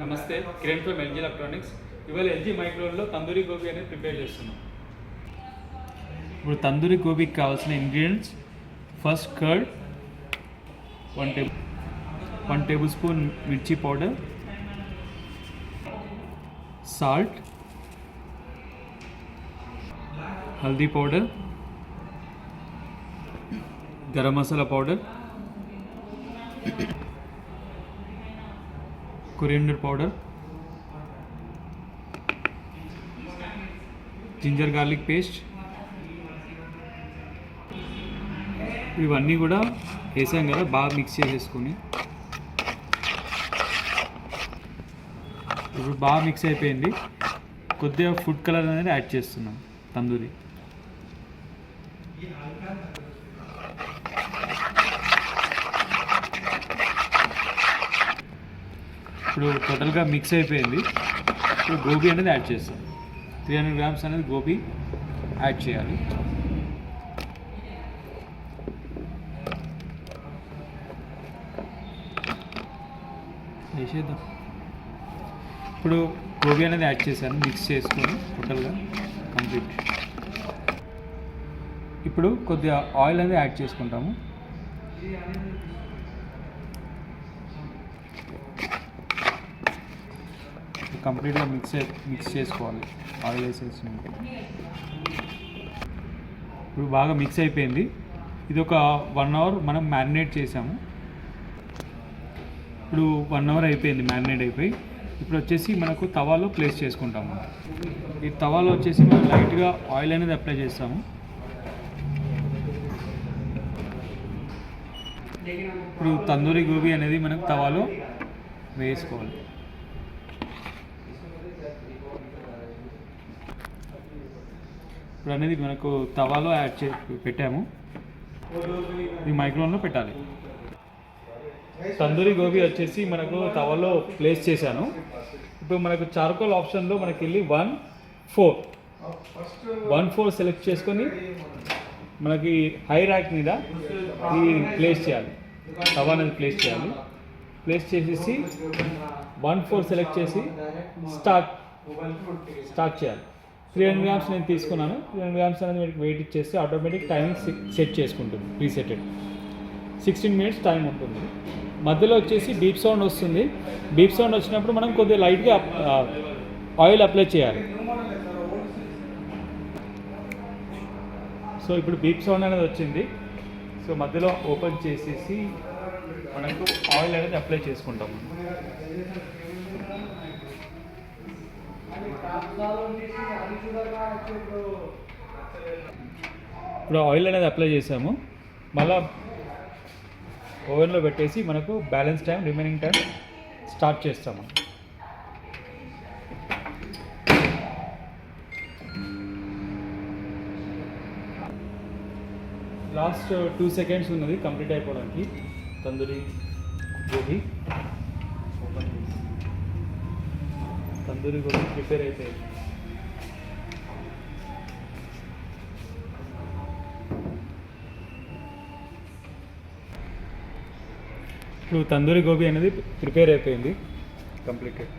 నమస్తే, Kiran from LG electronics. ఇవాళ LG మైక్రోవేవ్లో తందూరి గోబీ అనేది ప్రిపేర్ చేస్తున్నాం. ఇప్పుడు తందూరి గోబీకి కావాల్సిన ingredients: first curd, 1 tablespoon మిర్చి పౌడర్, సాల్ట్, హల్దీ powder, garam masala powder, coriander powder, ginger garlic paste. ఇవన్నీ కూడా వేసాం కదా, బాగా మిక్స్ చేసేసుకొని ఇప్పుడు బాగా మిక్స్ అయిపోయింది. కొద్దిగా ఫుడ్ కలర్ అనేది యాడ్ చేస్తున్నాం తందూరి. ఇప్పుడు టోటల్గా మిక్స్ అయిపోయింది. ఇప్పుడు గోబీ అనేది యాడ్ చేస్తాం. 300 గ్రామ్స్ అనేది గోబీ యాడ్ చేయాలి. వేసేద్దాం. ఇప్పుడు గోబీ అనేది యాడ్ చేశాను, మిక్స్ చేసుకొని టోటల్గా కంప్లీట్. ఇప్పుడు కొద్దిగా ఆయిల్ అనేది యాడ్ చేసుకుంటాము. కంప్లీట్గా మిక్స్ చేసుకోవాలి ఆయిల్ వేసేసి. ఇప్పుడు బాగా మిక్స్ అయిపోయింది. ఇది ఒక 1 అవర్ మనం మ్యారినేట్ చేసాము. ఇప్పుడు 1 అవర్ అయిపోయింది మ్యారినేట్ అయిపోయి. ఇప్పుడు వచ్చేసి మనకు తవాలో ప్లేస్ చేసుకుంటాము. ఈ తవాలో వచ్చేసి మనం లైట్గా ఆయిల్ అనేది అప్లై చేస్తాము. ఇప్పుడు తందూరి గోబీ అనేది మనం తవాలో వేసుకోవాలి. ఇప్పుడు అనేది మనకు తవాలో పెట్టాము. ఇది మైక్రోవేవ్లో పెట్టాలి. తందూరి గోబీ వచ్చేసి మనకు తవాలో ప్లేస్ చేశాను. ఇప్పుడు మనకు చార్కోల్ ఆప్షన్లో మనకి వెళ్ళి 1/4 సెలెక్ట్ చేసుకొని మనకి హై ర్యాక్ మీద ఇది ప్లేస్ చేయాలి. తవా అనేది ప్లేస్ చేయాలి. ప్లేస్ చేసేసి 1/4 సెలెక్ట్ చేసి స్టార్ట్ చేయాలి. 300 గ్రామ్స్ నేను తీసుకున్నాను. 300 గ్రామ్స్ అనేది మీకు వెయిట్ ఇచ్చేసి ఆటోమేటిక్ టైమింగ్ సెట్ చేసుకుంటుంది. ప్రీసెటెడ్ 16 మినిట్స్ టైం ఉంటుంది. మధ్యలో వచ్చేసి బీప్ సౌండ్ వస్తుంది. బీప్ సౌండ్ వచ్చినప్పుడు మనం కొద్దిగా లైట్గా ఆయిల్ అప్లై చేయాలి. సో ఇప్పుడు బీప్ సౌండ్ అనేది వచ్చింది. సో మధ్యలో ఓపెన్ చేసేసి మనకు ఆయిల్ అనేది అప్లై చేసుకుంటాము. ఇప్పుడు ఆయిల్ అనేది అప్లై చేసాము. మళ్ళా ఓవెన్లో పెట్టేసి మనకు balance time, remaining time start చేస్తాము. లాస్ట్ 2 సెకండ్స్ ఉన్నది కంప్లీట్ అయిపోవడానికి. తందూరి గోబీ ప్రిపేర్ అయిపోయింది. ఇప్పుడు తందూరి గోబీ అనేది ప్రిపేర్ అయిపోయింది కంప్లీటెడ్.